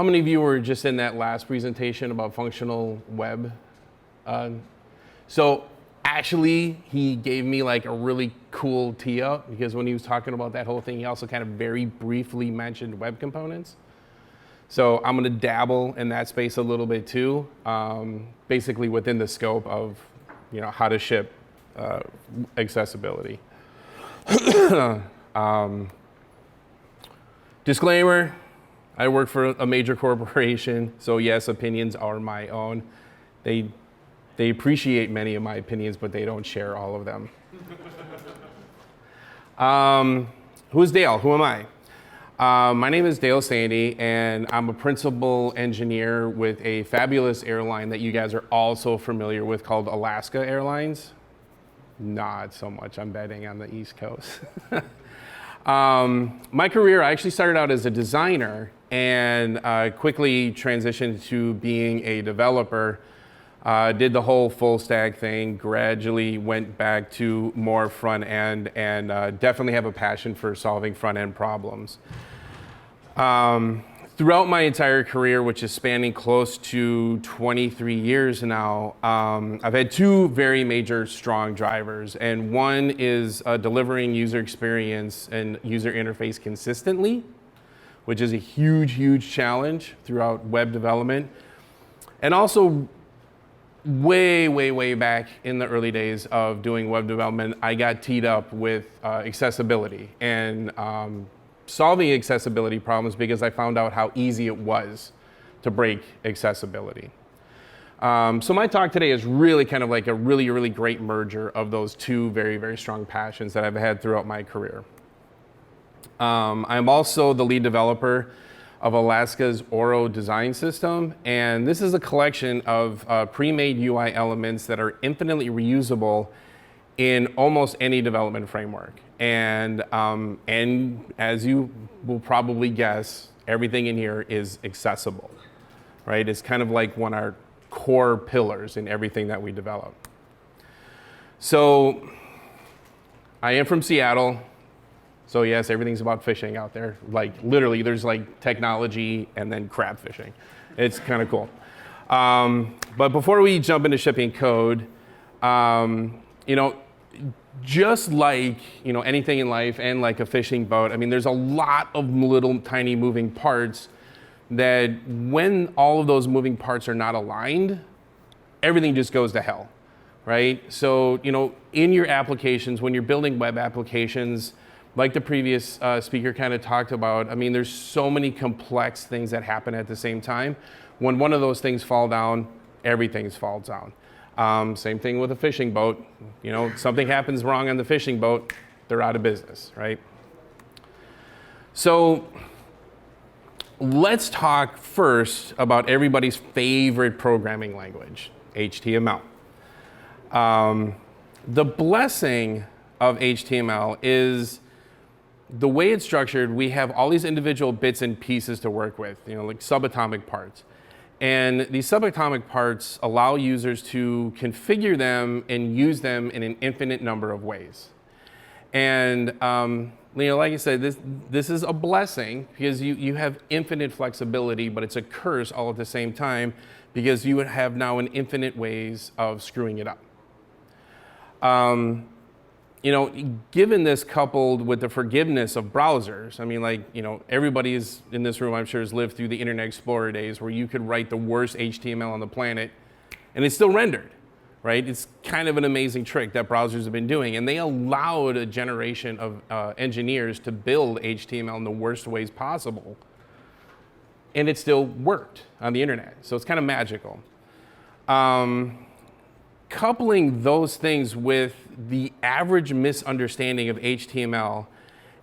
how many of you were just in that last presentation about functional web? So actually, he gave me like a really cool tee up, because when he was talking about that whole thing, he also kind of very briefly mentioned web components. So I'm going to dabble in that space a little bit too, basically within the scope of, how to ship accessibility. Disclaimer, I work for a major corporation, so yes, opinions are my own. They appreciate many of my opinions, but they don't share all of them. Who's Dale? Who am I? My name is Dale Sande, and I'm a principal engineer with a fabulous airline that you guys are also familiar with called Alaska Airlines. Not so much, I'm betting on the East Coast. My career, I actually started out as a designer and quickly transitioned to being a developer. Did the whole full stack thing, gradually went back to more front end, and definitely have a passion for solving front end problems. Throughout my entire career, which is spanning close to 23 years now, I've had two very major strong drivers, and one is delivering user experience and user interface consistently, which is a huge, huge challenge throughout web development. And also, way back in the early days of doing web development, I got teed up with accessibility and solving accessibility problems, because I found out how easy it was to break accessibility. So my talk today is really kind of like a really great merger of those two very strong passions that I've had throughout my career. I'm also the lead developer of Alaska's Oro design system, and this is a collection of pre-made UI elements that are infinitely reusable in almost any development framework. And as you will probably guess, everything in here is accessible, right? It's kind of like one of our core pillars in everything that we develop. So I am from Seattle. So yes, everything's about fishing out there. Like literally, there's like technology and then crab fishing. It's kind of cool. But before we jump into shipping code, just like anything in life and like a fishing boat, I mean, there's a lot of little tiny moving parts that when all of those moving parts are not aligned, everything just goes to hell, right? So in your applications, when you're building web applications, like the previous speaker kind of talked about, I mean, there's so many complex things that happen at the same time. When one of those things fall down, everything falls down. Same thing with a fishing boat. Something happens wrong on the fishing boat, they're out of business, right? So let's talk first about everybody's favorite programming language, HTML. The blessing of HTML is the way it's structured. We have all these individual bits and pieces to work with, like subatomic parts. And these subatomic parts allow users to configure them and use them in an infinite number of ways. And like I said, this is a blessing, because you have infinite flexibility, but it's a curse all at the same time, because you would have now an infinite ways of screwing it up. Given this coupled with the forgiveness of browsers, I mean, everybody's in this room, I'm sure, has lived through the Internet Explorer days where you could write the worst HTML on the planet and it's still rendered, right? It's kind of an amazing trick that browsers have been doing, and they allowed a generation of engineers to build HTML in the worst ways possible, and it still worked on the internet. So it's kind of magical. Coupling those things with the average misunderstanding of HTML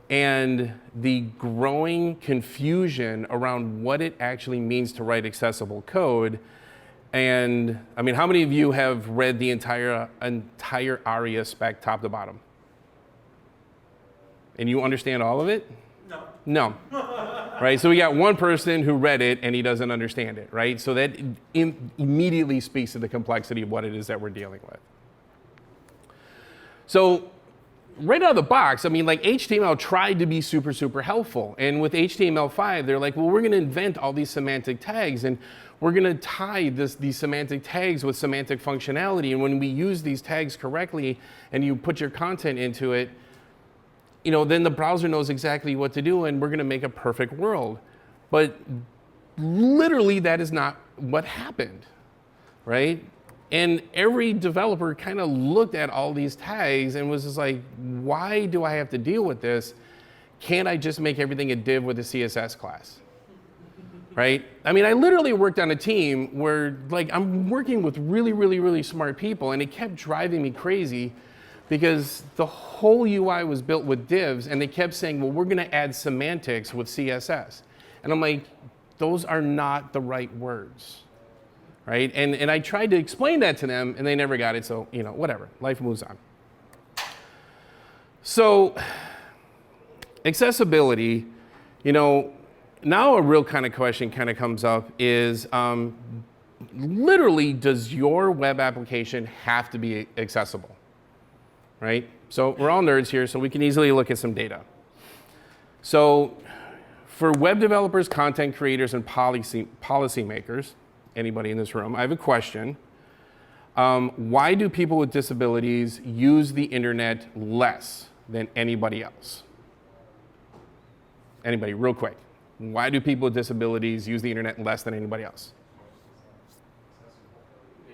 and the growing confusion around what it actually means to write accessible code. And I mean, how many of you have read the entire ARIA spec top to bottom? And you understand all of it? No. Right, so we got one person who read it and he doesn't understand it, right? So that immediately speaks to the complexity of what it is that we're dealing with. So right out of the box, I mean, like HTML tried to be super, super helpful. And with HTML5, they're like, well, we're going to invent all these semantic tags, and we're going to tie these semantic tags with semantic functionality. And when we use these tags correctly and you put your content into it, you know, then the browser knows exactly what to do, and we're going to make a perfect world. But literally, that is not what happened, right? And every developer kind of looked at all these tags and was just like, why do I have to deal with this? Can't I just make everything a div with a CSS class? Right? I mean, I literally worked on a team where, like, I'm working with really, really, really smart people, and it kept driving me crazy because the whole UI was built with divs, and they kept saying, well, we're going to add semantics with CSS. And I'm like, those are not the right words. Right? And I tried to explain that to them, and they never got it, so, you know, whatever. Life moves on. So, accessibility, you know, now a real kind of question kind of comes up is, literally, does your web application have to be accessible? Right? So we're all nerds here, so we can easily look at some data. So for web developers, content creators, and policymakers, anybody in this room, I have a question. Why do people with disabilities use the internet less than anybody else? Anybody, real quick. Why do people with disabilities use the internet less than anybody else?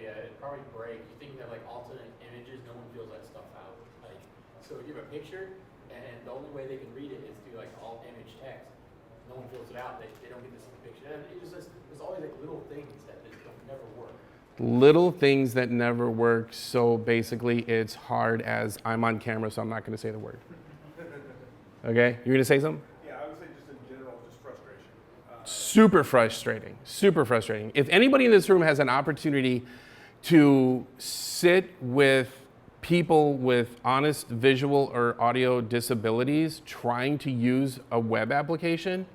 Yeah, it'd probably break. You think that like alternate images, no one fills that stuff out. Like, so if you have a picture, and the only way they can read it is through like alt image text. No one fills it out. They don't get to see the picture. And it just there's always like little things that don't never work. Little things that never work. So basically, it's hard as I'm on camera, so I'm not going to say the word. Okay, you're going to say something? Super frustrating, super frustrating. If anybody in this room has an opportunity to sit with people with honest visual or audio disabilities trying to use a web application,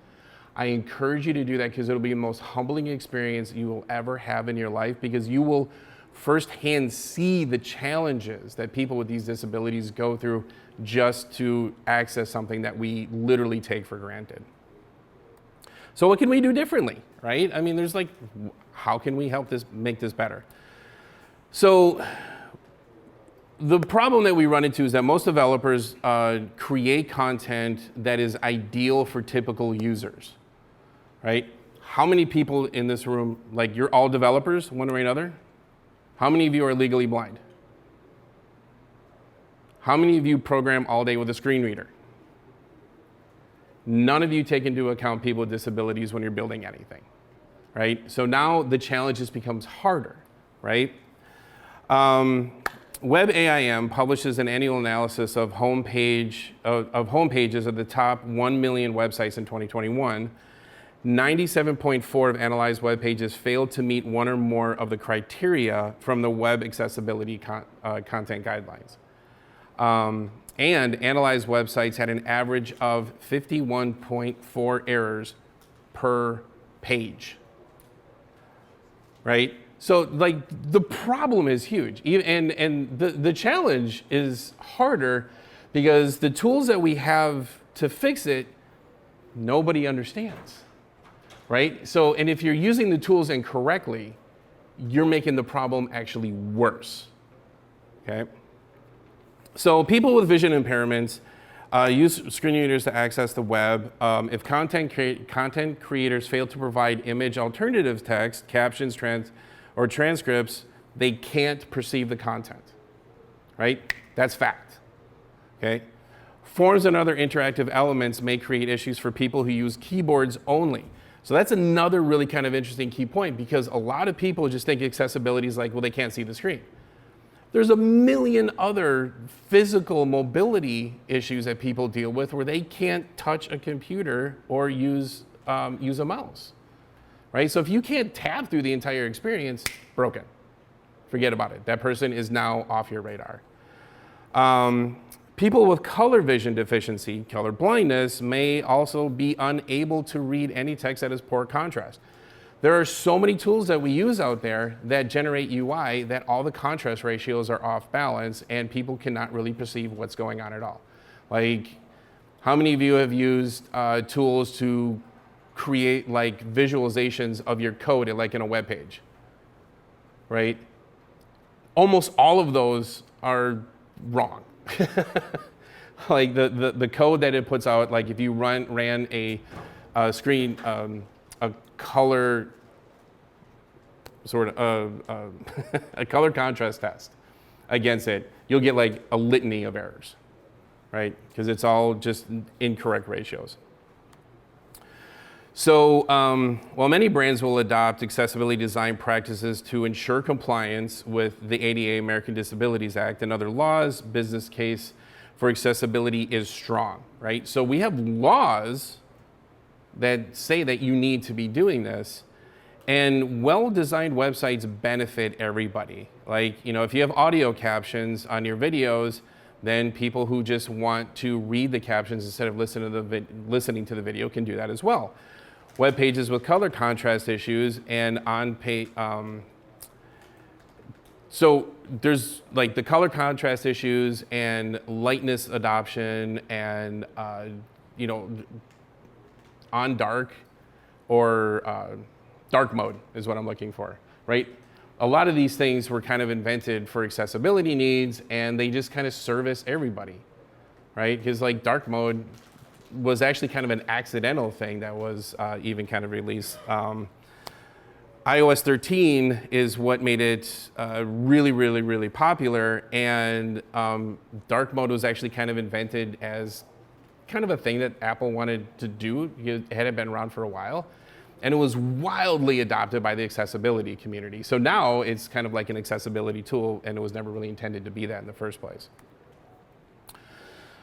I encourage you to do that because it'll be the most humbling experience you will ever have in your life, because you will firsthand see the challenges that people with these disabilities go through just to access something that we literally take for granted. So what can we do differently, right? I mean, there's like, how can we help make this better? So the problem that we run into is that most developers create content that is ideal for typical users, right? How many people in this room, like you're all developers, one way or another? How many of you are legally blind? How many of you program all day with a screen reader? None of you take into account people with disabilities when you're building anything, right? So now the challenge just becomes harder, right? WebAIM publishes an annual analysis of homepages of the top 1 million websites in 2021. 97.4% of analyzed web pages failed to meet one or more of the criteria from the Web Accessibility Content Guidelines. And analyzed websites had an average of 51.4 errors per page, right? So like the problem is huge, and the challenge is harder because the tools that we have to fix it, nobody understands, right? So, and if you're using the tools incorrectly, you're making the problem actually worse, okay? So people with vision impairments use screen readers to access the web. If content creators fail to provide image alternative text, captions, or transcripts, they can't perceive the content, right? That's fact, okay? Forms and other interactive elements may create issues for people who use keyboards only. So that's another really kind of interesting key point, because a lot of people just think accessibility is like, well, they can't see the screen. There's a million other physical mobility issues that people deal with where they can't touch a computer or use a mouse, right? So if you can't tab through the entire experience, broken. Forget about it. That person is now off your radar. People with color vision deficiency, color blindness, may also be unable to read any text that has poor contrast. There are so many tools that we use out there that generate UI that all the contrast ratios are off balance and people cannot really perceive what's going on at all. Like, how many of you have used tools to create like visualizations of your code like in a web page, right? Almost all of those are wrong. Like the code that it puts out, like if you ran a screen, a color sort of a color contrast test against it, you'll get like a litany of errors, right? Because it's all just incorrect ratios. So while many brands will adopt accessibility design practices to ensure compliance with the ADA, American Disabilities Act, and other laws, business case for accessibility is strong, right? So we have laws that say that you need to be doing this, and well-designed websites benefit everybody. Like, you know, if you have audio captions on your videos, then people who just want to read the captions instead of listening to the video can do that as well. Web pages with color contrast issues and on-page, so there's like the color contrast issues and lightness adoption and, you know, on dark or dark mode is what I'm looking for, right? A lot of these things were kind of invented for accessibility needs and they just kind of service everybody, right? Because like dark mode was actually kind of an accidental thing that was even kind of released. iOS 13 is what made it really, really, really popular, and dark mode was actually kind of invented as kind of a thing that Apple wanted to do. It hadn't been around for a while, and it was wildly adopted by the accessibility community. So now it's kind of like an accessibility tool, and it was never really intended to be that in the first place.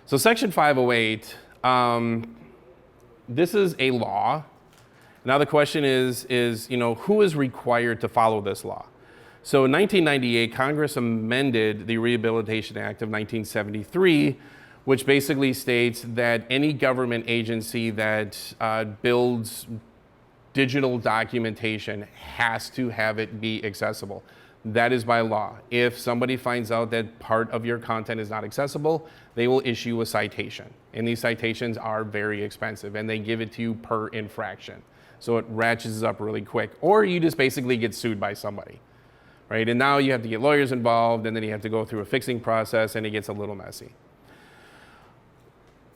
So Section 508, this is a law. Now the question is, you know, who is required to follow this law? So in 1998, Congress amended the Rehabilitation Act of 1973, which basically states that any government agency that builds digital documentation has to have it be accessible. That is by law. If somebody finds out that part of your content is not accessible, they will issue a citation. And these citations are very expensive, and they give it to you per infraction. So it ratchets up really quick. Or you just basically get sued by somebody, right? And now you have to get lawyers involved, and then you have to go through a fixing process, and it gets a little messy.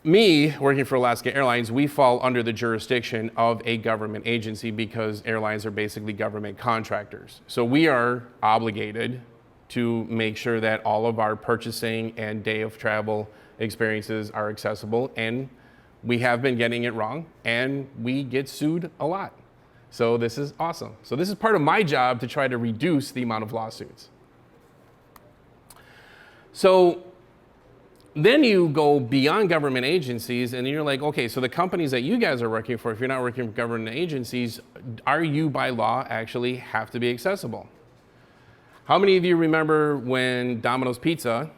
Me, working for Alaska Airlines, we fall under the jurisdiction of a government agency because airlines are basically government contractors. So we are obligated to make sure that all of our purchasing and day of travel experiences are accessible, and we have been getting it wrong, and we get sued a lot. So this is awesome. So this is part of my job to try to reduce the amount of lawsuits. So then you go beyond government agencies, and you're like, okay, so the companies that you guys are working for, if you're not working for government agencies, are you by law actually have to be accessible? How many of you remember when Domino's Pizza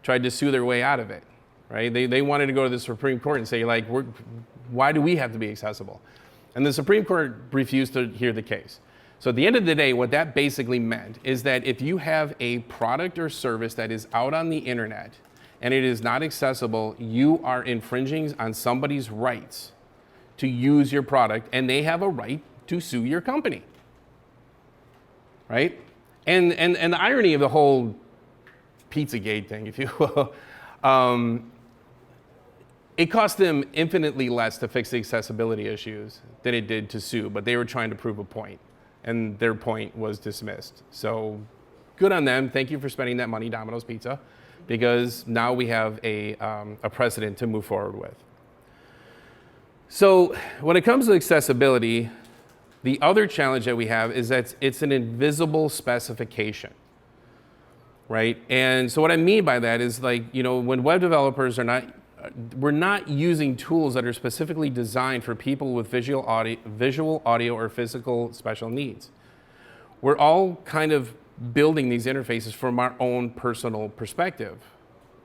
tried to sue their way out of it? Right? They wanted to go to the Supreme Court and say, like, why do we have to be accessible? And the Supreme Court refused to hear the case. So at the end of the day, what that basically meant is that if you have a product or service that is out on the internet and it is not accessible, you are infringing on somebody's rights to use your product, and they have a right to sue your company, right? And the irony of the whole Pizzagate thing, if you will, it cost them infinitely less to fix the accessibility issues than it did to sue, but they were trying to prove a point, and their point was dismissed. So good on them. Thank you for spending that money, Domino's Pizza, because now we have a precedent to move forward with. So when it comes to accessibility, the other challenge that we have is that it's an invisible specification, right? And so what I mean by that is, like, you know, when web developers we're not using tools that are specifically designed for people with visual audio, or physical special needs. We're all kind of building these interfaces from our own personal perspective.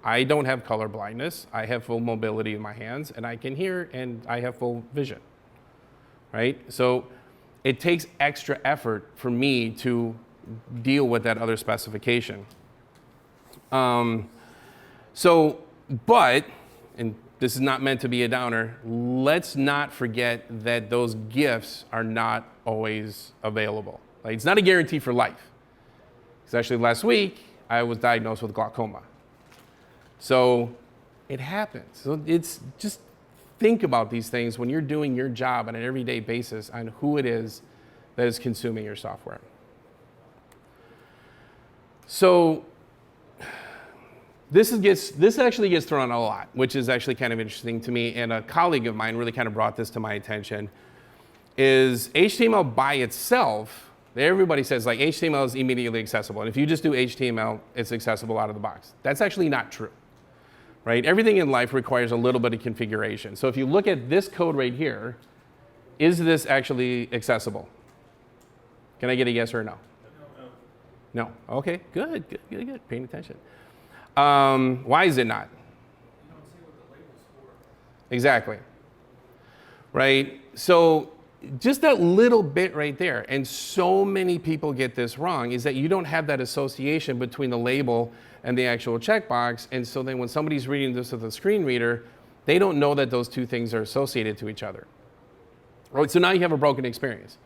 I don't have color blindness. I have full mobility in my hands, and I can hear, and I have full vision, right? So it takes extra effort for me to deal with that other specification. But, and this is not meant to be a downer, let's not forget that those gifts are not always available. Like, it's not a guarantee for life. Because actually last week, I was diagnosed with glaucoma. So it happens. So it's just think about these things when you're doing your job on an everyday basis on who it is that is consuming your software. So this actually gets thrown out a lot, which is actually kind of interesting to me, and a colleague of mine really kind of brought this to my attention, is HTML by itself. Everybody says like HTML is immediately accessible, and if you just do HTML, it's accessible out of the box. That's actually not true, right? Everything in life requires a little bit of configuration. So if you look at this code right here, is this actually accessible? Can I get a yes or a no? No. Okay, good. Paying attention. Why is it not? You don't see what the label's for. Exactly. Right? So just that little bit right there, and so many people get this wrong, is that you don't have that association between the label and the actual checkbox, and so then when somebody's reading this with a screen reader, they don't know that those two things are associated to each other. Right? So now you have a broken experience.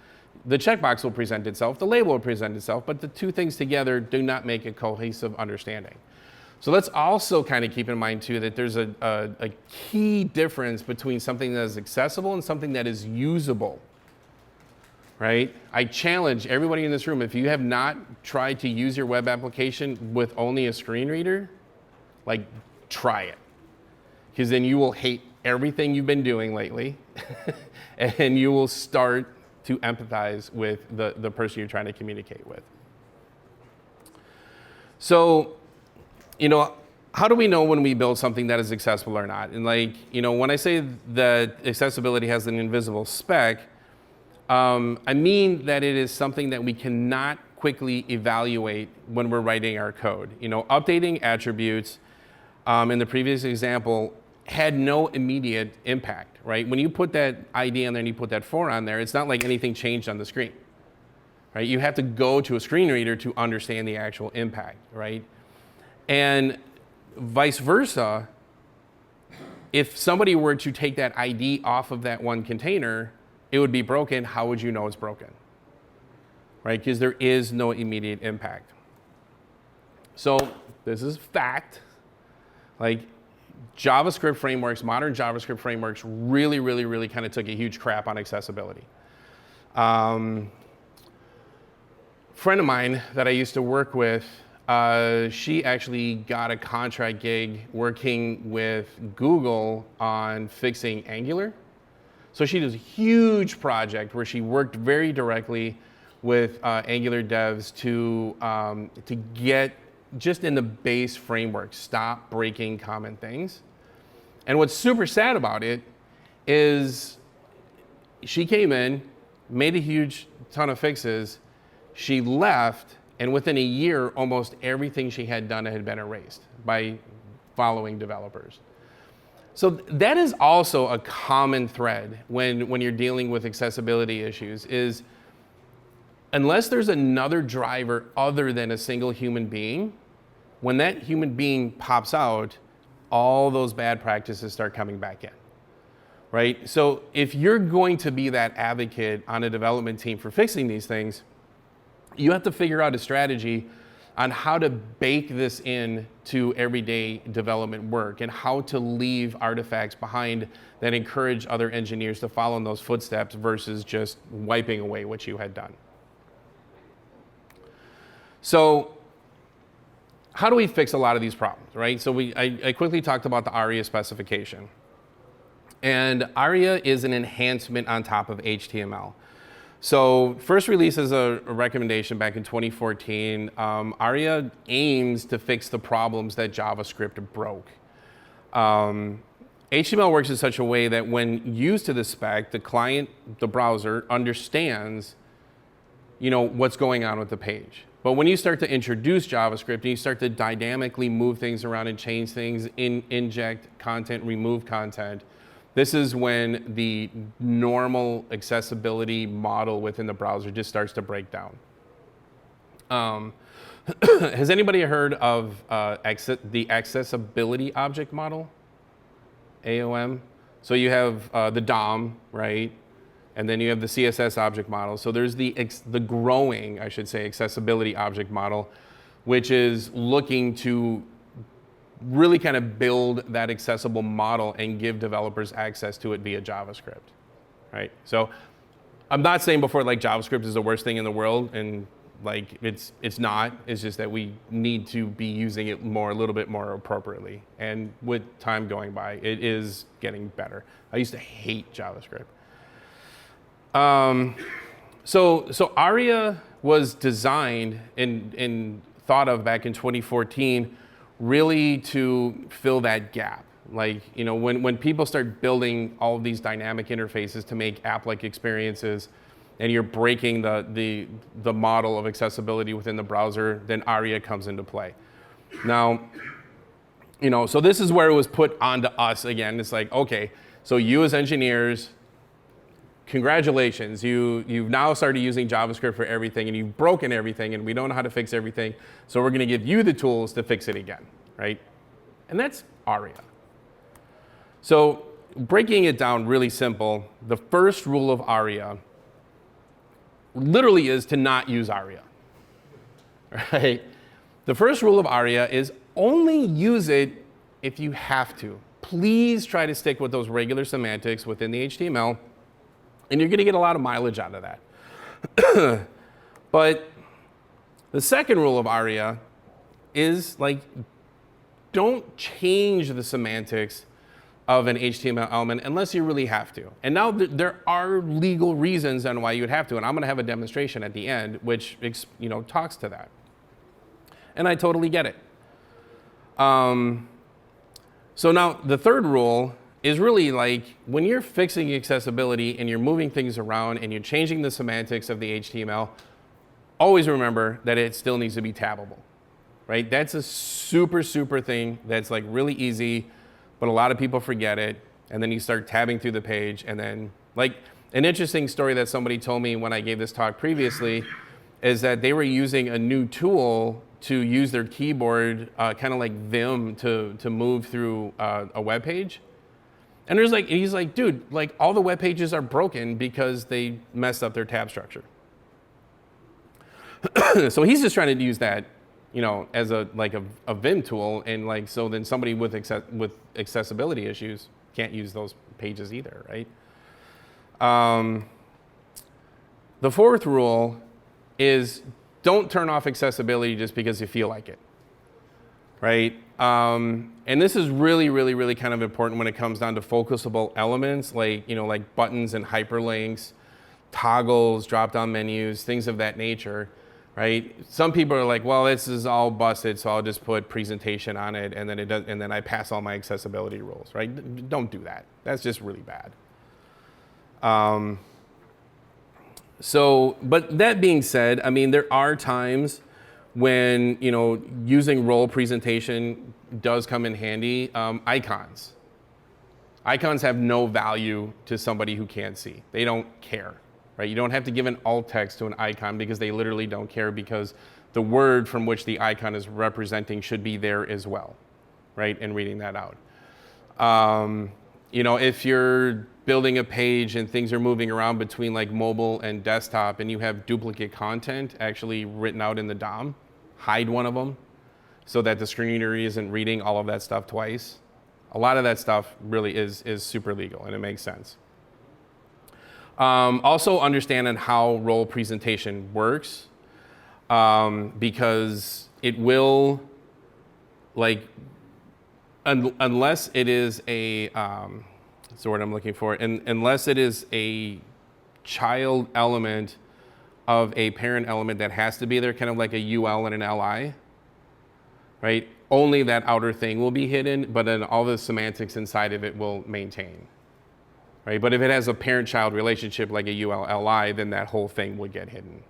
The checkbox will present itself, the label will present itself, but the two things together do not make a cohesive understanding. So let's also kind of keep in mind too that there's a key difference between something that is accessible and something that is usable, right? I challenge everybody in this room, if you have not tried to use your web application with only a screen reader, like try it. Because then you will hate everything you've been doing lately and you will start to empathize with the person you're trying to communicate with. So, how do we know when we build something that is accessible or not? And when I say that accessibility has an invisible spec, I mean that it is something that we cannot quickly evaluate when we're writing our code. Updating attributes in the previous example had no immediate impact, right? When you put that ID on there and you put that 4 on there, it's not like anything changed on the screen, right? You have to go to a screen reader to understand the actual impact, right? And vice versa, if somebody were to take that ID off of that one container, it would be broken. How would you know it's broken? Right? Because there is no immediate impact. So this is fact. Like JavaScript frameworks, modern JavaScript frameworks really kind of took a huge crap on accessibility. Friend of mine that I used to work with, she actually got a contract gig working with Google on fixing Angular. So she did a huge project where she worked very directly with Angular devs to get just in the base framework, stop breaking common things. And what's super sad about it is she came in, made a huge ton of fixes, she left, and within a year, almost everything she had done had been erased by following developers. So that is also a common thread when you're dealing with accessibility issues is unless there's another driver other than a single human being, when that human being pops out, all those bad practices start coming back in, right? So if you're going to be that advocate on a development team for fixing these things, you have to figure out a strategy on how to bake this in to everyday development work and how to leave artifacts behind that encourage other engineers to follow in those footsteps versus just wiping away what you had done. So how do we fix a lot of these problems, right? So I quickly talked about the ARIA specification. And ARIA is an enhancement on top of HTML. So first release as a recommendation back in 2014, ARIA aims to fix the problems that JavaScript broke. HTML works in such a way that when used to the spec, the client, the browser, understands what's going on with the page. But when you start to introduce JavaScript and you start to dynamically move things around and change things, inject content, remove content, This is when the normal accessibility model within the browser just starts to break down. Has anybody heard of the accessibility object model? AOM? So you have the DOM, right? And then you have the CSS object model. So there's the growing, I should say, accessibility object model, which is looking to really kind of build that accessible model and give developers access to it via JavaScript, right? So I'm not saying before like JavaScript is the worst thing in the world, and like it's not. It's just that we need to be using it a little bit more appropriately. And with time going by, it is getting better. I used to hate JavaScript. So ARIA was designed and thought of back in 2014, really to fill that gap. Like, you know, when people start building all of these dynamic interfaces to make app-like experiences, and you're breaking the model of accessibility within the browser, then ARIA comes into play. Now, you know, so this is where it was put onto us again. It's like, okay, so you as engineers, congratulations, you've now started using JavaScript for everything, and you've broken everything, and we don't know how to fix everything, so we're gonna give you the tools to fix it again, right? And that's ARIA. So breaking it down really simple, the first rule of ARIA literally is to not use ARIA, right? The first rule of ARIA is only use it if you have to. Please try to stick with those regular semantics within the HTML, and you're gonna get a lot of mileage out of that. But the second rule of ARIA is like, don't change the semantics of an HTML element unless you really have to. And now there are legal reasons on why you would have to, and I'm gonna have a demonstration at the end which, you know, talks to that. And I totally get it. So now the third rule is really like, when you're fixing accessibility and you're moving things around and you're changing the semantics of the HTML, always remember that it still needs to be tabbable, right? That's a super thing that's like really easy, but a lot of people forget it, and then you start tabbing through the page, and then, like, an interesting story that somebody told me when I gave this talk previously is that they were using a new tool to use their keyboard, kind of like Vim, to move through a web page. And he's like, dude, like all the web pages are broken because they messed up their tab structure. So he's just trying to use that, you know, as a Vim tool, and like, so then somebody with accessibility issues can't use those pages either, right? The fourth rule is don't turn off accessibility just because you feel like it, right? And this is really kind of important when it comes down to focusable elements, like, you know, like buttons and hyperlinks, toggles, drop-down menus, things of that nature. Right? Some people are like, well, this is all busted, so I'll just put presentation on it, and then and then I pass all my accessibility rules, right? Don't do that. That's just really bad. But that being said, I mean, there are times when, you know, using role presentation does come in handy. Icons. Icons have no value to somebody who can't see. They don't care. Right? You don't have to give an alt text to an icon because they literally don't care, because the word from which the icon is representing should be there as well, right? And reading that out. You know, if you're building a page and things are moving around between like mobile and desktop, and you have duplicate content actually written out in the DOM, hide one of them so that the screen reader isn't reading all of that stuff twice. A lot of that stuff really is super legal, and it makes sense. Also understanding how role presentation works, because it will, like, unless it is a, that's the word I'm looking for, unless it is a child element of a parent element that has to be there, kind of like a UL and an LI, right? Only that outer thing will be hidden, but then all the semantics inside of it will maintain. Right? But if it has a parent-child relationship like a ULLI, then that whole thing would get hidden,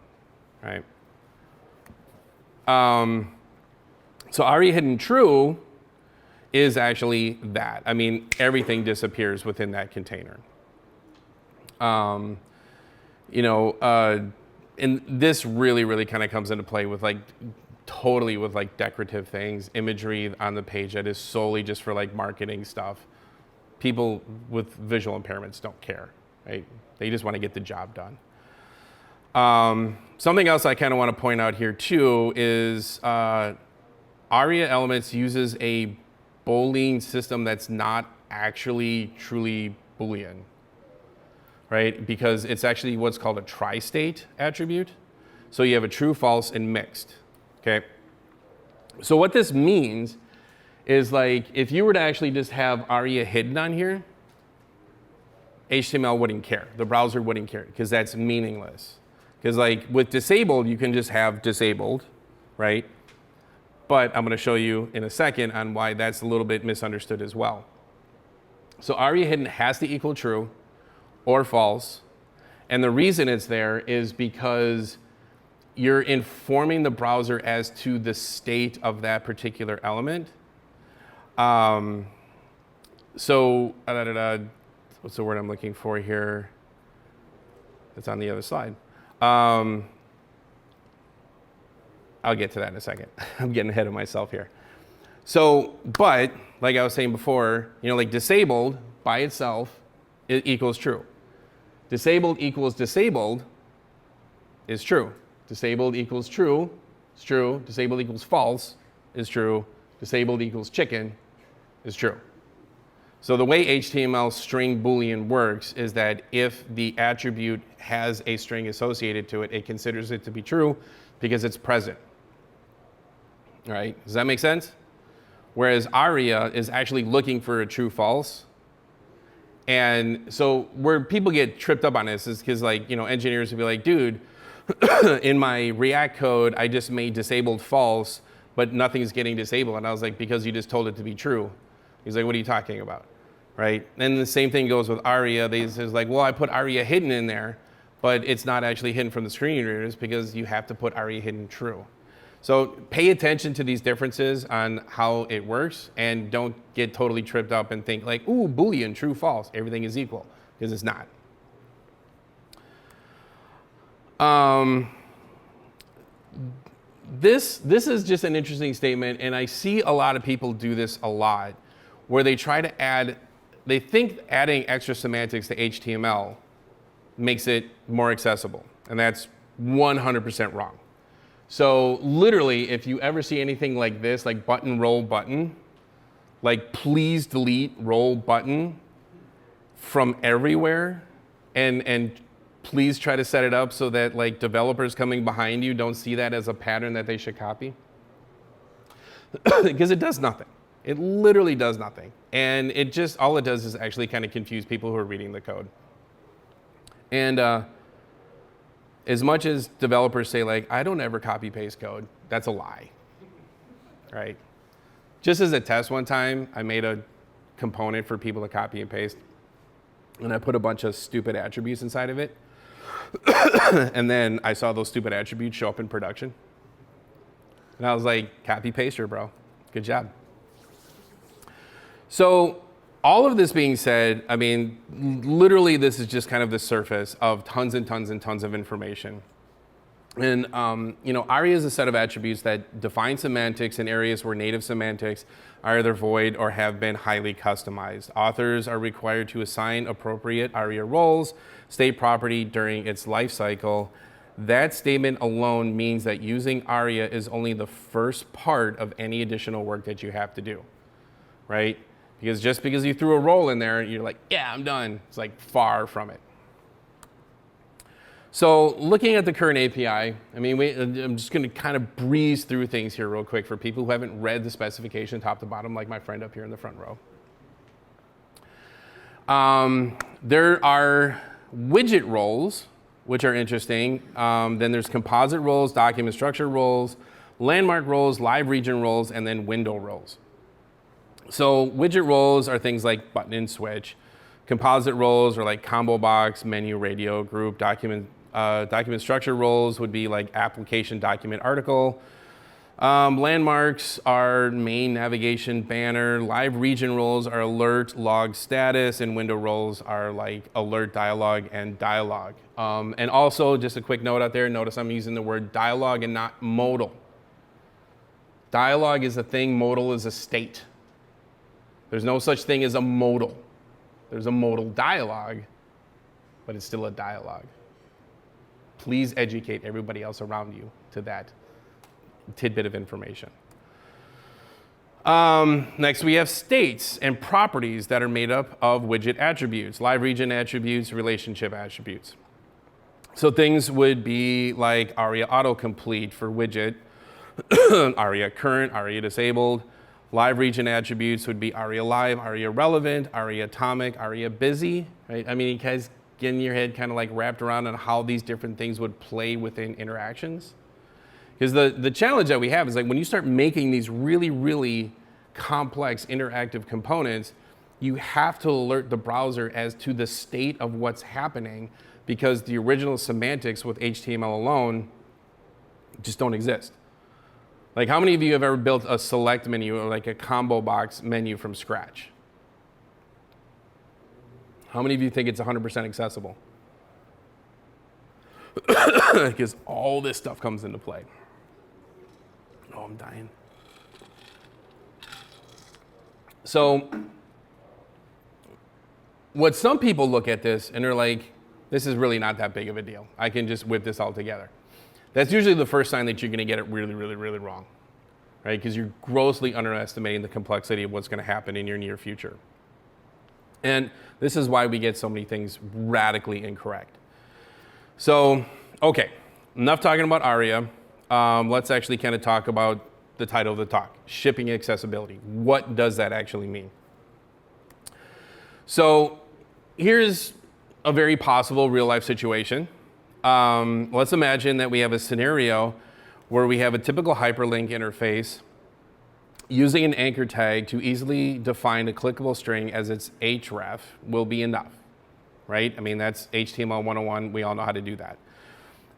right? So ARIA hidden true is actually that. I mean, everything disappears within that container. You know, and this really kind of comes into play with like totally with like decorative things, imagery on the page that is solely just for like marketing stuff. People with visual impairments don't care, right? They just want to get the job done. Something else I kind of want to point out here too is ARIA Elements uses a Boolean system that's not actually truly Boolean, right? Because it's actually what's called a tri-state attribute. So you have a true, false, and mixed, okay? So what this means is like, if you were to actually just have ARIA hidden on here, HTML wouldn't care. The browser wouldn't care because that's meaningless. Because like with disabled, you can just have disabled, right? But I'm going to show you in a second on why that's a little bit misunderstood as well. So ARIA hidden has to equal true or false. And the reason it's there is because you're informing the browser as to the state of that particular element. What's the word I'm looking for here? It's on the other slide. I'll get to that in a second. I'm getting ahead of myself here. So, but like I was saying before, you know, like disabled by itself, it equals true. Disabled equals disabled is true. Disabled equals true is true. Disabled equals false is true. Disabled equals chicken is true. So the way HTML string Boolean works is that if the attribute has a string associated to it, it considers it to be true because it's present. All right, does that make sense? Whereas ARIA is actually looking for a true false. And so where people get tripped up on this is because like, you know, engineers will be like, dude, in my React code, I just made disabled false, but nothing's getting disabled. And I was like, because you just told it to be true. He's like, what are you talking about, right? And the same thing goes with ARIA. They says like, well, I put ARIA hidden in there, but it's not actually hidden from the screen readers because you have to put ARIA hidden true. So pay attention to these differences on how it works and don't get totally tripped up and think like, ooh, Boolean, true, false, everything is equal, because it's not. This is just an interesting statement, and I see a lot of people do this a lot, where they try to add, they think adding extra semantics to HTML makes it more accessible, and that's 100% wrong. So literally, if you ever see anything like this, like button roll button, like please delete roll button from everywhere, and please try to set it up so that like developers coming behind you don't see that as a pattern that they should copy. Because it does nothing. It literally does nothing. And it just, all it does is actually kind of confuse people who are reading the code. And as much as developers say like, I don't ever copy paste code, that's a lie, right? Just as a test one time, I made a component for people to copy and paste, and I put a bunch of stupid attributes inside of it. And then I saw those stupid attributes show up in production. And I was like, copy paster, bro. Good job. So all of this being said, I mean, literally this is just kind of the surface of tons and tons and tons of information. And you know, ARIA is a set of attributes that define semantics in areas where native semantics are either void or have been highly customized. Authors are required to assign appropriate ARIA roles, state property during its life cycle. That statement alone means that using ARIA is only the first part of any additional work that you have to do, right? Because just because you threw a role in there, you're like, yeah, I'm done. It's like far from it. So looking at the current API, I mean, I'm just going to kind of breeze through things here real quick for people who haven't read the specification top to bottom, like my friend up here in the front row. There are widget roles, which are interesting. Then there's composite roles, document structure roles, landmark roles, live region roles, and then window roles. So widget roles are things like button and switch. Composite roles are like combo box, menu, radio, group. Document structure roles would be like application, document, article. Landmarks are main navigation banner. Live region roles are alert, log status, and window roles are like alert, dialogue, and dialogue. And also, just a quick note out there, notice I'm using the word dialogue and not modal. Dialogue is a thing, modal is a state. There's no such thing as a modal. There's a modal dialogue, but it's still a dialogue. Please educate everybody else around you to that tidbit of information. Next, we have states and properties that are made up of widget attributes, live region attributes, relationship attributes. So things would be like ARIA autocomplete for widget, ARIA current, ARIA disabled. Live region attributes would be ARIA live, ARIA relevant, ARIA atomic, ARIA busy, right? I mean, you guys get in your head kind of like wrapped around on how these different things would play within interactions. Because the challenge that we have is like when you start making these really, really complex interactive components, you have to alert the browser as to the state of what's happening because the original semantics with HTML alone just don't exist. Like how many of you have ever built a select menu or like a combo box menu from scratch? How many of you think it's 100% accessible? Because all this stuff comes into play. Oh, I'm dying. So, what some people look at this and they're like, this is really not that big of a deal. I can just whip this all together. That's usually the first sign that you're going to get it really, really, really wrong, right? Because you're grossly underestimating the complexity of what's going to happen in your near future. And this is why we get so many things radically incorrect. So, okay, enough talking about ARIA. Let's actually kind of talk about the title of the talk, shipping accessibility. What does that actually mean? So here's a very possible real life situation. Let's imagine that we have a scenario where we have a typical hyperlink interface using an anchor tag to easily define a clickable string as its href will be enough, right? I mean, that's HTML 101. We all know how to do that.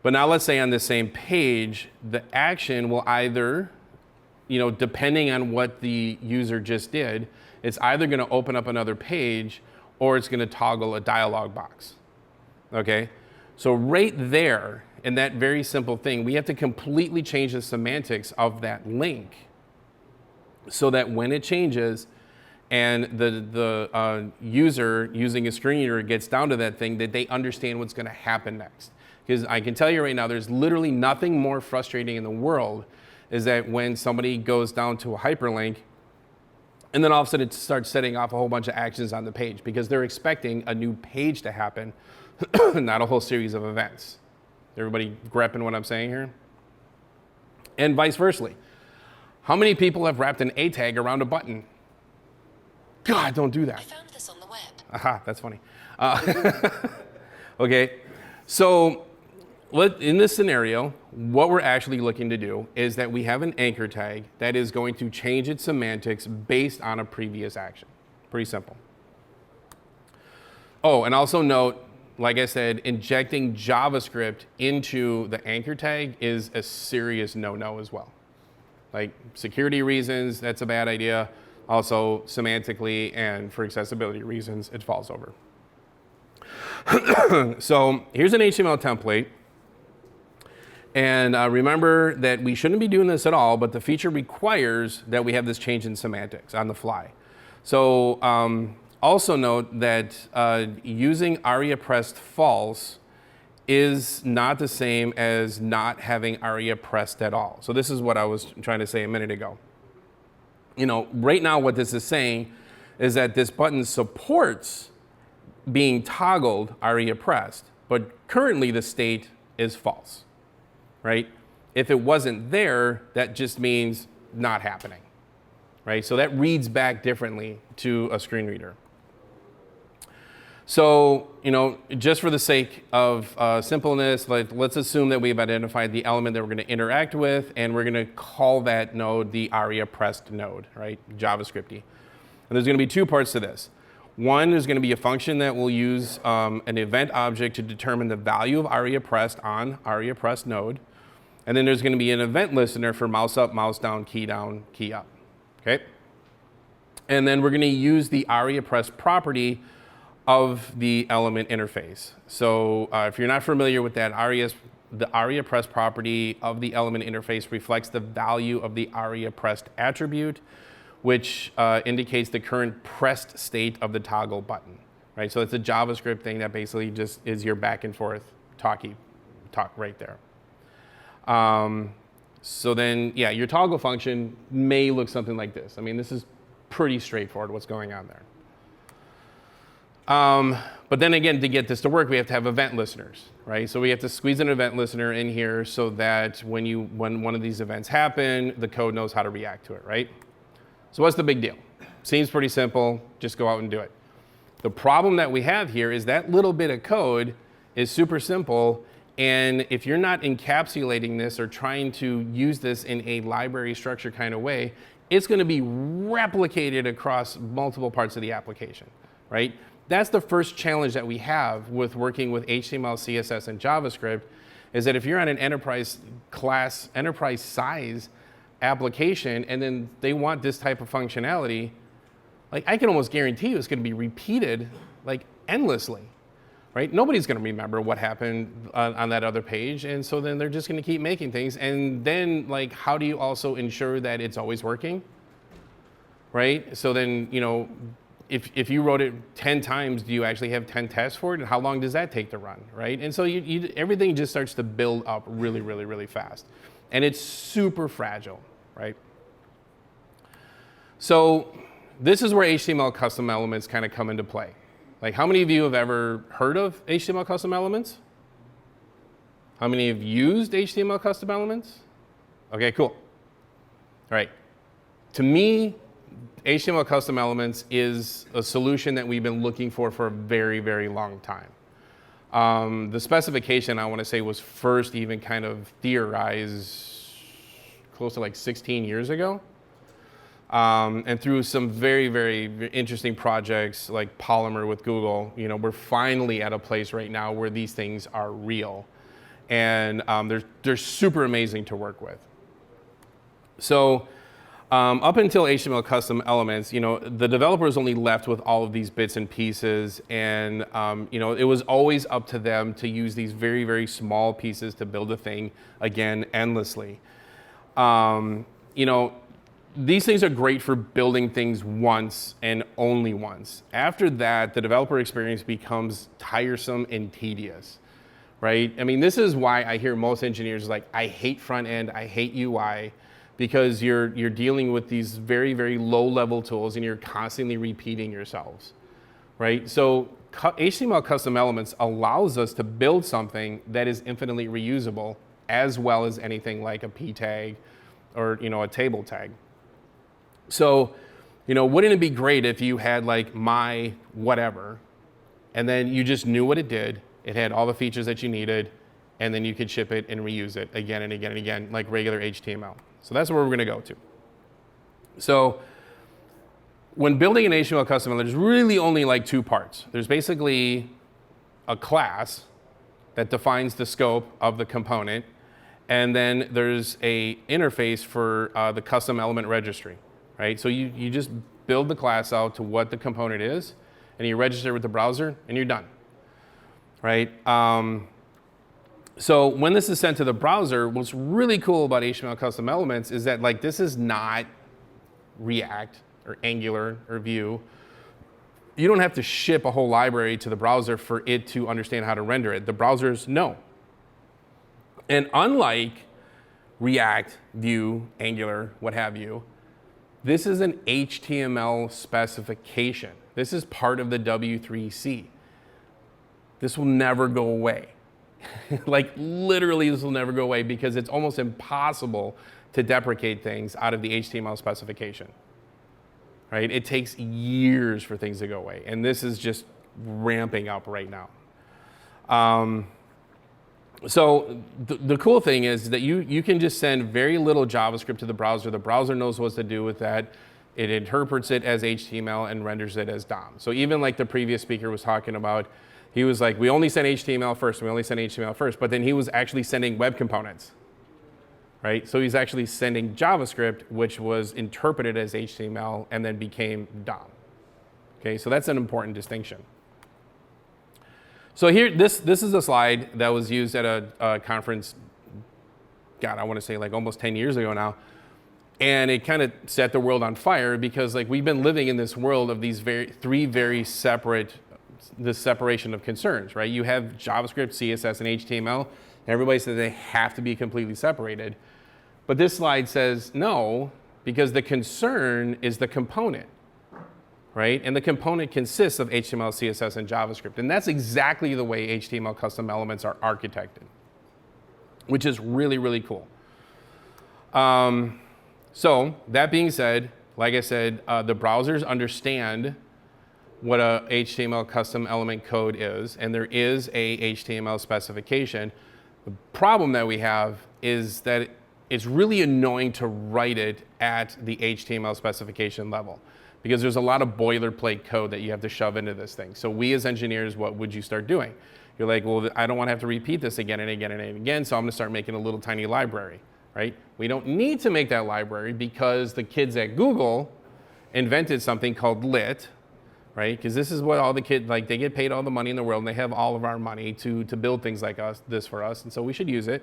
But now let's say on this same page, the action will either, depending on what the user just did, it's either going to open up another page or it's going to toggle a dialog box, okay? So right there, in that very simple thing, we have to completely change the semantics of that link so that when it changes and the user using a screen reader gets down to that thing, that they understand what's going to happen next. Because I can tell you right now, there's literally nothing more frustrating in the world is that when somebody goes down to a hyperlink and then all of a sudden it starts setting off a whole bunch of actions on the page because they're expecting a new page to happen, not a whole series of events. Everybody grapping what I'm saying here? And vice versa. How many people have wrapped an A tag around a button? God, don't do that. I found this on the web. Aha, that's funny. Okay, so in this scenario, what we're actually looking to do is that we have an anchor tag that is going to change its semantics based on a previous action. Pretty simple. Oh, and also note, like I said, injecting JavaScript into the anchor tag is a serious no-no as well. Like security reasons, that's a bad idea. Also, semantically and for accessibility reasons, it falls over. So here's an HTML template. And remember that we shouldn't be doing this at all, but the feature requires that we have this change in semantics on the fly. So also note that using ARIA pressed false is not the same as not having ARIA pressed at all. So this is what I was trying to say a minute ago. Right now what this is saying is that this button supports being toggled ARIA pressed, but currently the state is false, right? If it wasn't there, that just means not happening, right? So that reads back differently to a screen reader. So, just for the sake of simpleness, let's assume that we've identified the element that we're going to interact with, and we're going to call that node the ARIA pressed node, right? JavaScripty. And there's going to be two parts to this. One, there's going to be a function that will use an event object to determine the value of ARIA pressed on ARIA pressed node. And then there's going to be an event listener for mouse up, mouse down, key up. Okay? And then we're going to use the ARIA press property of the element interface. So if you're not familiar with that, the ARIA press property of the element interface reflects the value of the ARIA pressed attribute, which indicates the current pressed state of the toggle button, right? So it's a JavaScript thing that basically just is your back and forth talk right there. So then, yeah, your toggle function may look something like this. I mean, this is pretty straightforward what's going on there. But then again, to get this to work, we have to have event listeners, right? So we have to squeeze an event listener in here so that when one of these events happen, the code knows how to react to it, right? So what's the big deal? Seems pretty simple, just go out and do it. The problem that we have here is that little bit of code is super simple, and if you're not encapsulating this or trying to use this in a library structure kind of way, it's going to be replicated across multiple parts of the application, right? That's the first challenge that we have with working with HTML, CSS, and JavaScript, is that if you're on an enterprise size application and then they want this type of functionality, like I can almost guarantee you it's going to be repeated like endlessly, right? Nobody's going to remember what happened on that other page, and so then they're just going to keep making things. And then, like, how do you also ensure that it's always working, right? So then, you know, if you wrote it 10 times, do you actually have 10 tests for it? And how long does that take to run, right? And so everything just starts to build up really, really, really fast. And it's super fragile, right? So this is where HTML custom elements kind of come into play. Like, how many of you have ever heard of HTML custom elements? How many have used HTML custom elements? Okay, cool. All right. To me, HTML custom elements is a solution that we've been looking for a very, very long time. The specification, I want to say, was first even kind of theorized close to like 16 years ago. And through some very, very interesting projects like Polymer with Google, you know, we're finally at a place right now where these things are real. And they're super amazing to work with. So up until HTML custom elements, you know, the developer is only left with all of these bits and pieces. And, you know, it was always up to them to use these very, very small pieces to build a thing, again, endlessly. You know, these things are great for building things once and only once. After that, the developer experience becomes tiresome and tedious, right? I mean, this is why I hear most engineers like, I hate front end, I hate UI, because you're dealing with these very, very low-level tools and you're constantly repeating yourselves, right? So HTML custom elements allows us to build something that is infinitely reusable, as well as anything like a p tag or, you know, a table tag. So, you know, wouldn't it be great if you had like my whatever, and then you just knew what it did, it had all the features that you needed, and then you could ship it and reuse it again and again and again, like regular HTML. So that's where we're going to go to. So when building an HTML custom element, there's really only like two parts. There's basically a class that defines the scope of the component, and then there's a interface for the custom element registry. Right? So you just build the class out to what the component is, and you register with the browser, and you're done. Right? So when this is sent to the browser, what's really cool about HTML custom elements is that, like, this is not React or Angular or Vue. You don't have to ship a whole library to the browser for it to understand how to render it. The browsers know. And unlike React, Vue, Angular, what have you, this is an HTML specification. This is part of the W3C. This will never go away. Like, literally, this will never go away because it's almost impossible to deprecate things out of the HTML specification. Right? It takes years for things to go away, and this is just ramping up right now. So the cool thing is that you can just send very little JavaScript to the browser. The browser knows what to do with that. It interprets it as HTML and renders it as DOM. So even like the previous speaker was talking about, he was like, we only send HTML first, we only send HTML first, but then he was actually sending web components, right? So he's actually sending JavaScript, which was interpreted as HTML and then became DOM. Okay, so that's an important distinction. So here, this is a slide that was used at a conference, God, I want to say like almost 10 years ago now. And it kind of set the world on fire because like we've been living in this world of these three very separate, this separation of concerns, right? You have JavaScript, CSS, and HTML. And everybody says they have to be completely separated. But this slide says no, because the concern is the component, right? And the component consists of HTML, CSS, and JavaScript. And that's exactly the way HTML custom elements are architected, which is really, really cool. So that being said, like I said, the browsers understand what a HTML custom element code is, and there is a HTML specification. The problem that we have is that it's really annoying to write it at the HTML specification level because there's a lot of boilerplate code that you have to shove into this thing. So we as engineers, what would you start doing? You're like, well, I don't want to have to repeat this again and again and again, so I'm going to start making a little tiny library, right? We don't need to make that library because the kids at Google invented something called lit, right? Because this is what all the kids, like they get paid all the money in the world and they have all of our money to build things like this for us, and so we should use it.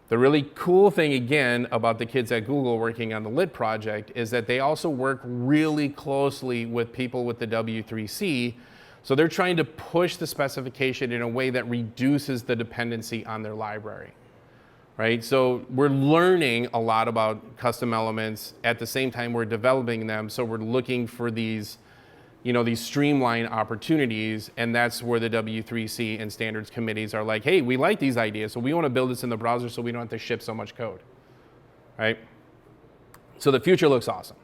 The really cool thing, again, about the kids at Google working on the lit project is that they also work really closely with people with the W3C. So they're trying to push the specification in a way that reduces the dependency on their library, right? So we're learning a lot about custom elements at the same time we're developing them. So we're looking for these, these streamline opportunities, and that's where the W3C and standards committees are like, hey, we like these ideas, so we want to build this in the browser so we don't have to ship so much code, right? So the future looks awesome.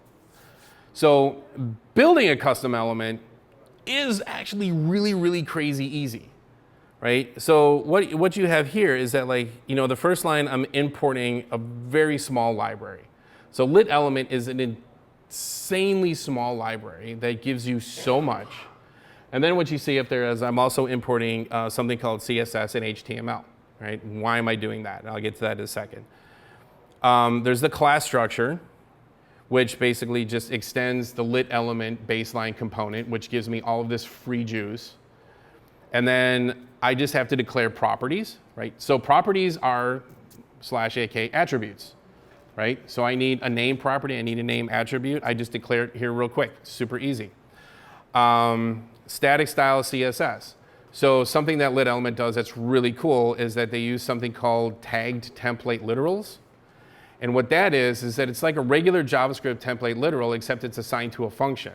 So building a custom element is actually really, really crazy easy, right? So what you have here is that the first line, I'm importing a very small library. So lit element is an insanely small library that gives you so much. And then what you see up there is I'm also importing something called CSS and HTML, right? Why am I doing that? I'll get to that in a second. There's the class structure, which basically just extends the lit element baseline component, which gives me all of this free juice. And then I just have to declare properties, right? So properties are /AK attributes, right? So I need a name property, I need a name attribute. I just declare it here real quick, super easy. Static style CSS. So something that lit element does that's really cool is that they use something called tagged template literals. And what that is that it's like a regular JavaScript template literal, except it's assigned to a function.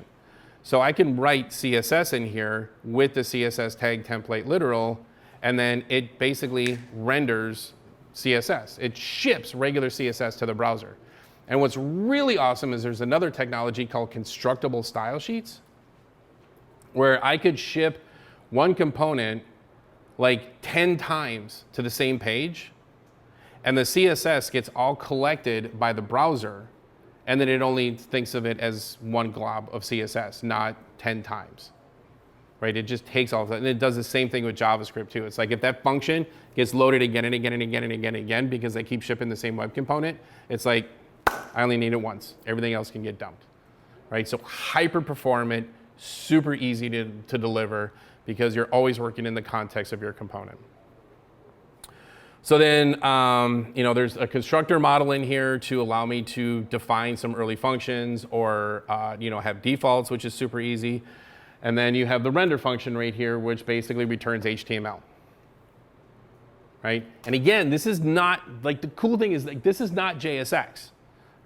So I can write CSS in here with the CSS tag template literal, and then it basically renders CSS. It ships regular CSS to the browser. And what's really awesome is there's another technology called constructible style sheets, where I could ship one component like 10 times to the same page, and the CSS gets all collected by the browser, and then it only thinks of it as one glob of CSS, not 10 times, right? It just takes all of that, and it does the same thing with JavaScript too. It's like if that function gets loaded again and again and again and again and again because they keep shipping the same web component, it's like, I only need it once. Everything else can get dumped, right? So hyper performant, super easy to deliver because you're always working in the context of your component. So then, there's a constructor model in here to allow me to define some early functions or, have defaults, which is super easy. And then you have the render function right here, which basically returns HTML, right? And again, this is not, the cool thing is this is not JSX,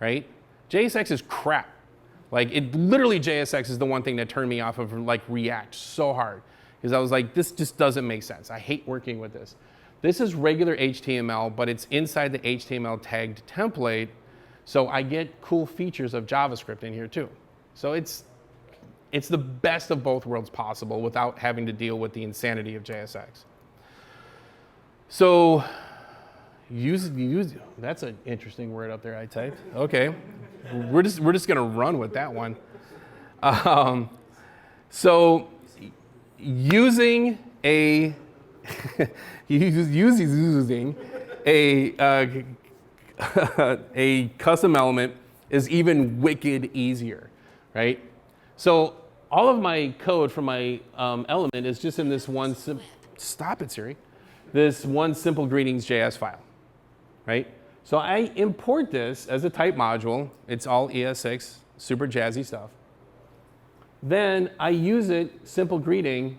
right? JSX is crap. Literally JSX is the one thing that turned me off of React so hard because I was like, this just doesn't make sense. I hate working with this. This is regular HTML, but it's inside the HTML tagged template, so I get cool features of JavaScript in here too. So it's the best of both worlds possible without having to deal with the insanity of JSX. So use that's an interesting word up there I typed. Okay, we're just gonna run with that one. So using a using a a custom element is even wicked easier, right? So all of my code for my element is just in this one, stop it, Siri, this one simple greetings.js file, right? So I import this as a type module. It's all ES6, super jazzy stuff. Then I use it, simple greeting,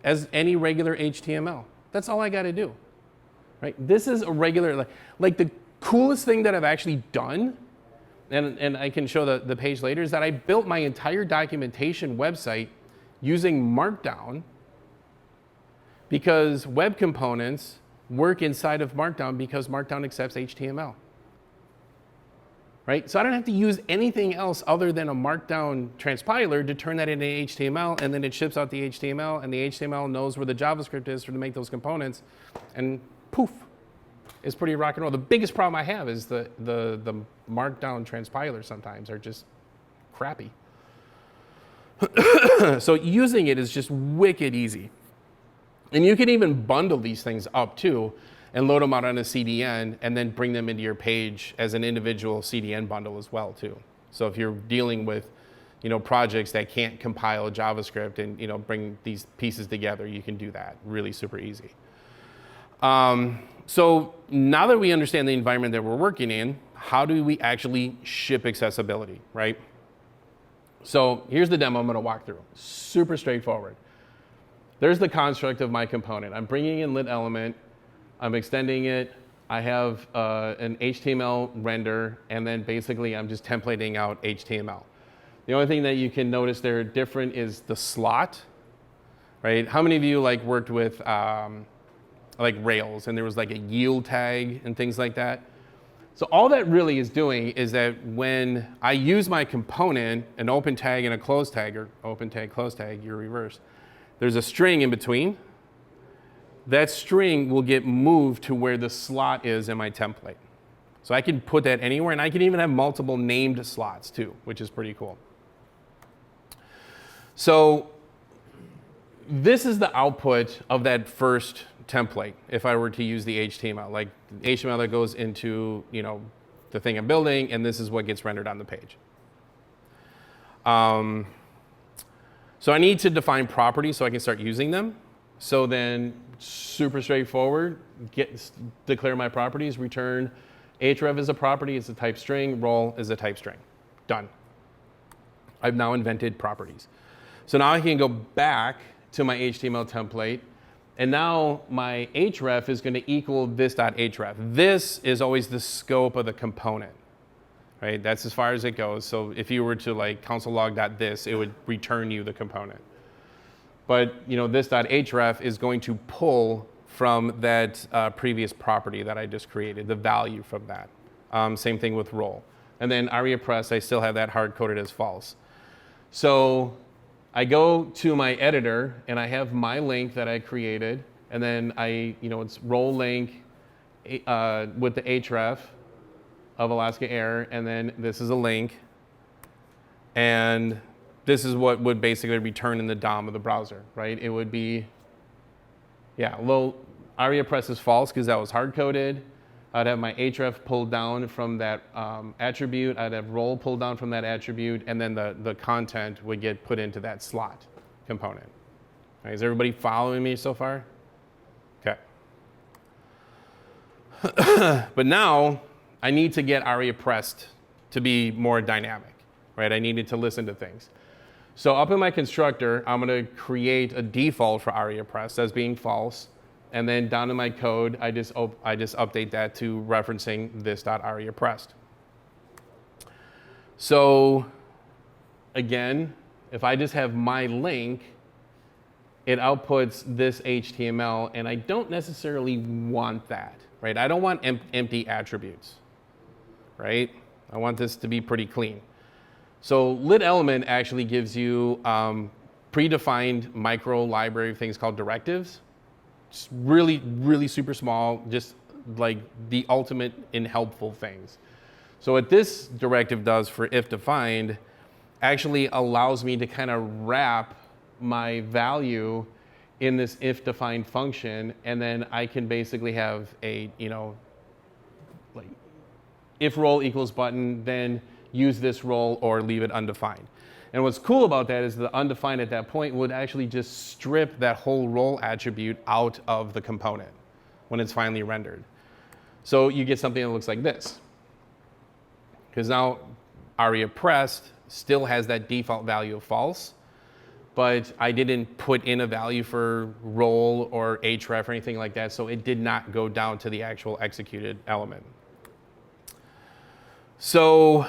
as any regular HTML. That's all I got to do, right? This is a regular, like the coolest thing that I've actually done, and I can show the page later, is that I built my entire documentation website using Markdown, because web components work inside of Markdown because Markdown accepts HTML. Right? So I don't have to use anything else other than a Markdown transpiler to turn that into HTML, and then it ships out the HTML, and the HTML knows where the JavaScript is to make those components, and poof, it's pretty rock and roll. The biggest problem I have is the Markdown transpilers sometimes are just crappy. So using it is just wicked easy. And you can even bundle these things up too, and load them out on a CDN, and then bring them into your page as an individual CDN bundle as well too. So if you're dealing with, projects that can't compile JavaScript and bring these pieces together, you can do that really super easy. So now that we understand the environment that we're working in, how do we actually ship accessibility, right? So here's the demo I'm going to walk through. Super straightforward. There's the construct of my component. I'm bringing in lit element. I'm extending it. I have an HTML render, and then basically I'm just templating out HTML. The only thing that you can notice there different is the slot, right? How many of you worked with Rails, and there was a yield tag and things like that? So all that really is doing is that when I use my component, an open tag and a close tag, or open tag, close tag, you're reversed, there's a string in between. That string will get moved to where the slot is in my template. So I can put that anywhere, and I can even have multiple named slots too, which is pretty cool. So this is the output of that first template if I were to use the HTML. Like HTML that goes into the thing I'm building, and this is what gets rendered on the page. So I need to define properties so I can start using them. So then, super straightforward, declare my properties, return href is a property, it's a type string, role is a type string. Done. I've now invented properties. So now I can go back to my HTML template, and now my href is going to equal this.href. This is always the scope of the component, right? That's as far as it goes. So if you were to console log.this, it would return you the component. But this.href is going to pull from that previous property that I just created, the value from that. Same thing with role. And then aria press, I still have that hard-coded as false. So I go to my editor, and I have my link that I created, and then it's role link with the href of Alaska Air, and then this is a link, and this is what would basically return in the DOM of the browser, right? It would be, aria press is false because that was hard-coded. I'd have my href pulled down from that attribute. I'd have role pulled down from that attribute, and then the content would get put into that slot component. Right, is everybody following me so far? Okay. But now I need to get aria pressed to be more dynamic, right? I needed to listen to things. So up in my constructor, I'm going to create a default for aria press as being false. And then down in my code, I just update that to referencing this.aria pressed. So again, if I just have my link, it outputs this HTML, and I don't necessarily want that, right? I don't want empty attributes, right? I want this to be pretty clean. So lit element actually gives you predefined micro library things called directives. Just really, really super small, just like the ultimate in helpful things. So what this directive does for if defined actually allows me to kind of wrap my value in this if defined function, and then I can basically have a, if role equals button, then use this role or leave it undefined. And what's cool about that is the undefined at that point would actually just strip that whole role attribute out of the component when it's finally rendered. So you get something that looks like this. Because now aria pressed still has that default value of false, but I didn't put in a value for role or href or anything like that, so it did not go down to the actual executed element. So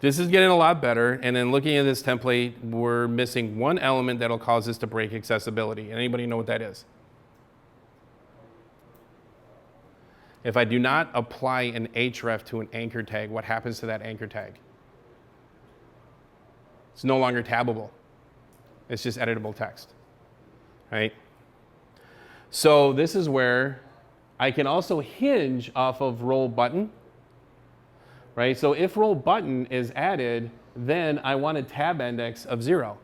this is getting a lot better, and then looking at this template, we're missing one element that'll cause this to break accessibility. Anybody know what that is? If I do not apply an href to an anchor tag, what happens to that anchor tag? It's no longer tabbable. It's just editable text, right? So this is where I can also hinge off of role button, right? So if role button is added, then I want a tab index of 0,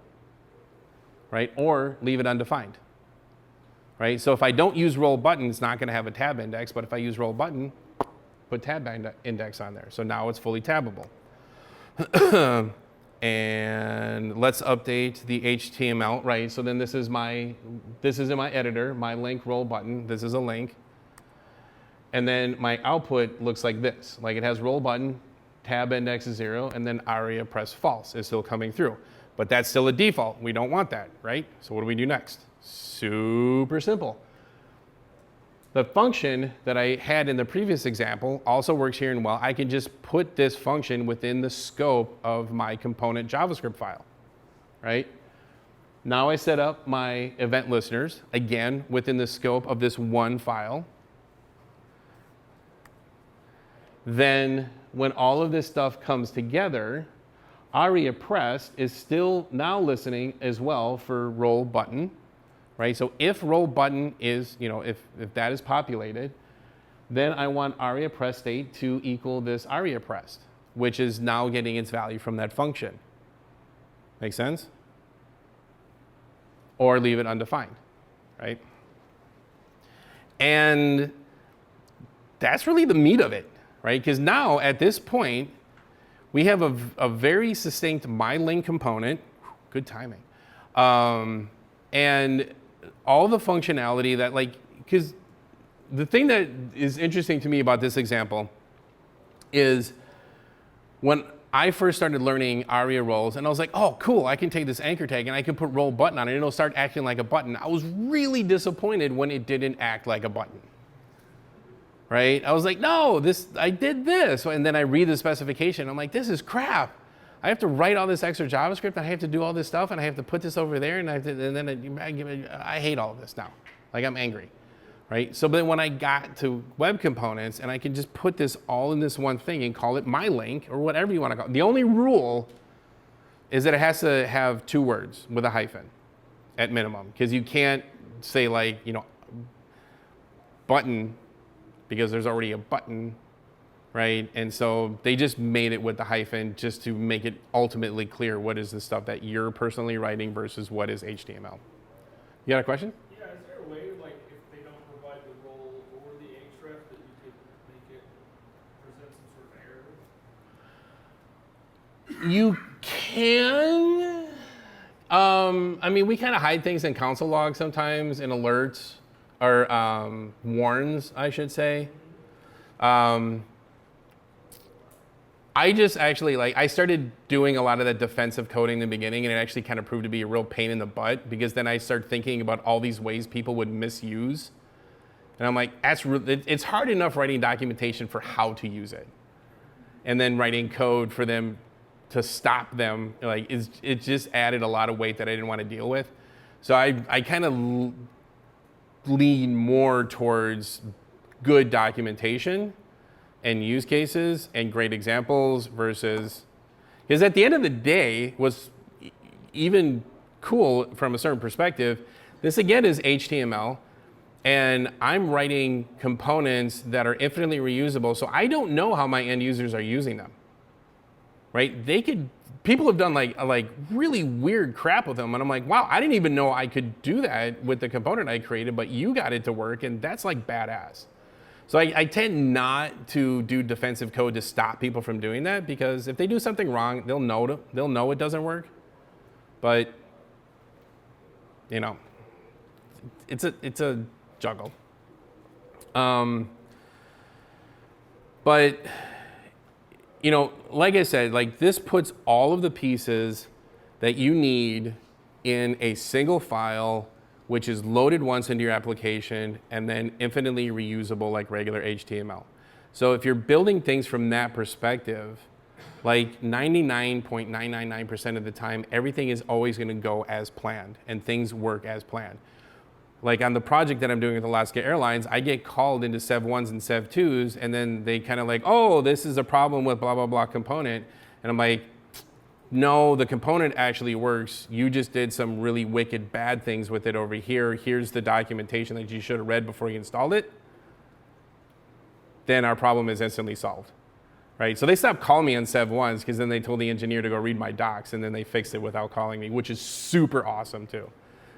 right? Or leave it undefined, right? So if I don't use role button, it's not going to have a tab index, but if I use role button, put tab index on there. So now it's fully tabbable. And let's update the HTML, right? So then this is in my editor, my link role button. This is a link. And then my output looks like this. Like it has role button, tab index is 0, and then aria press false is still coming through. But that's still a default. We don't want that, right? So what do we do next? Super simple. The function that I had in the previous example also works here and well. I can just put this function within the scope of my component JavaScript file, right? Now I set up my event listeners, again, within the scope of this one file. Then when all of this stuff comes together, aria pressed is still now listening as well for role button, right? So if role button is, if that is populated, then I want aria pressed state to equal this aria pressed, which is now getting its value from that function. Make sense? Or leave it undefined, right? And that's really the meat of it, right? Because now at this point, we have a very succinct MyLink component, good timing, and all the functionality that because the thing that is interesting to me about this example is when I first started learning aria roles, and I was like, oh, cool, I can take this anchor tag and I can put role button on it and it'll start acting like a button. I was really disappointed when it didn't act like a button, right? I was like, no, I did this. And then I read the specification. I'm like, this is crap. I have to write all this extra JavaScript, and I have to do all this stuff, and I have to put this over there, and I hate all of this now. Like, I'm angry, right? So then when I got to web components, and I can just put this all in this one thing and call it MyLink, or whatever you want to call it. The only rule is that it has to have 2 words with a hyphen at minimum, because you can't say button, because there's already a button, right? And so they just made it with the hyphen just to make it ultimately clear what is the stuff that you're personally writing versus what is HTML. You got a question? Yeah, is there a way, like, if they don't provide the role or the href, that you could make it present some sort of error? You can. I mean, we kind of hide things in console logs sometimes, in alerts, or warns, I should say. I just actually, I started doing a lot of that defensive coding in the beginning, and it actually kind of proved to be a real pain in the butt, because then I started thinking about all these ways people would misuse. And I'm like, it's hard enough writing documentation for how to use it. And then writing code for them to stop them, it just added a lot of weight that I didn't want to deal with. So I kind of lean more towards good documentation and use cases and great examples versus, because at the end of the day, what's even cool from a certain perspective, this again is HTML, and I'm writing components that are infinitely reusable, so I don't know how my end users are using them, right? People have done like really weird crap with them, and I'm like, wow, I didn't even know I could do that with the component I created, but you got it to work, and that's like badass. So I tend not to do defensive code to stop people from doing that, because if they do something wrong, they'll know it doesn't work. But you know, it's a juggle. But you know, like I said, like this puts all of the pieces that you need in a single file, which is loaded once into your application and then infinitely reusable like regular HTML. So if you're building things from that perspective, like 99.999% of the time, everything is always going to go as planned and things work as planned. Like on the project that I'm doing with Alaska Airlines, I get called into Sev 1s and Sev 2s, and then they kind of like, oh, this is a problem with blah, blah, blah component. And I'm like, no, the component actually works. You just did some really wicked bad things with it over here. Here's the documentation that you should have read before you installed it. Then our problem is instantly solved, right? So they stopped calling me on Sev 1s because then they told the engineer to go read my docs, and then they fixed it without calling me, which is super awesome too.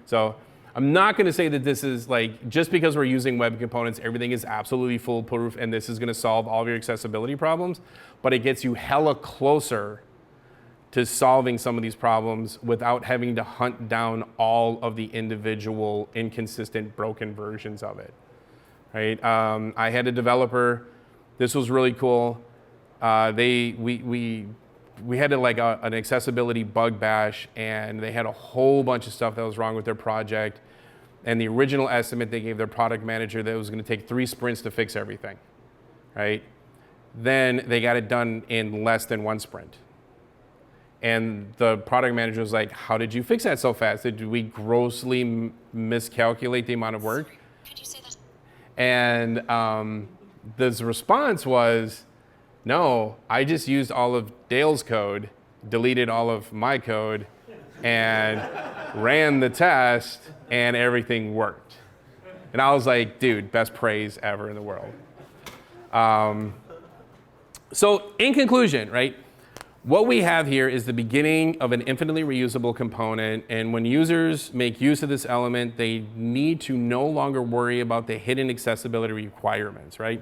So I'm not going to say that this is like, just because we're using web components, everything is absolutely foolproof and this is going to solve all of your accessibility problems, but it gets you hella closer to solving some of these problems without having to hunt down all of the individual inconsistent broken versions of it, right? I had a developer, this was really cool. We had an accessibility bug bash, and they had a whole bunch of stuff that was wrong with their project. And the original estimate they gave their product manager that it was going to take 3 sprints to fix everything, right? Then they got it done in less than 1 sprint. And the product manager was like, how did you fix that so fast? Did we grossly miscalculate the amount of work? Could you say that? And this response was, no, I just used all of Dale's code, deleted all of my code, and ran the test, and everything worked. And I was like, dude, best praise ever in the world. So in conclusion, right, what we have here is the beginning of an infinitely reusable component, and when users make use of this element, they need to no longer worry about the hidden accessibility requirements, right?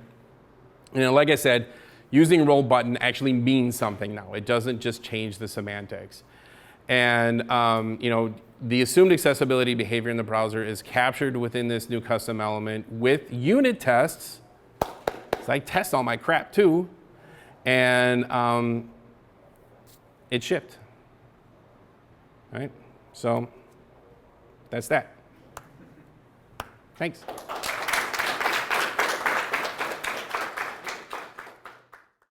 You know, like I said, using roll button actually means something now. It doesn't just change the semantics. And you know, the assumed accessibility behavior in the browser is captured within this new custom element with unit tests. So I test all my crap too. And it shipped. Right? So that's that. Thanks.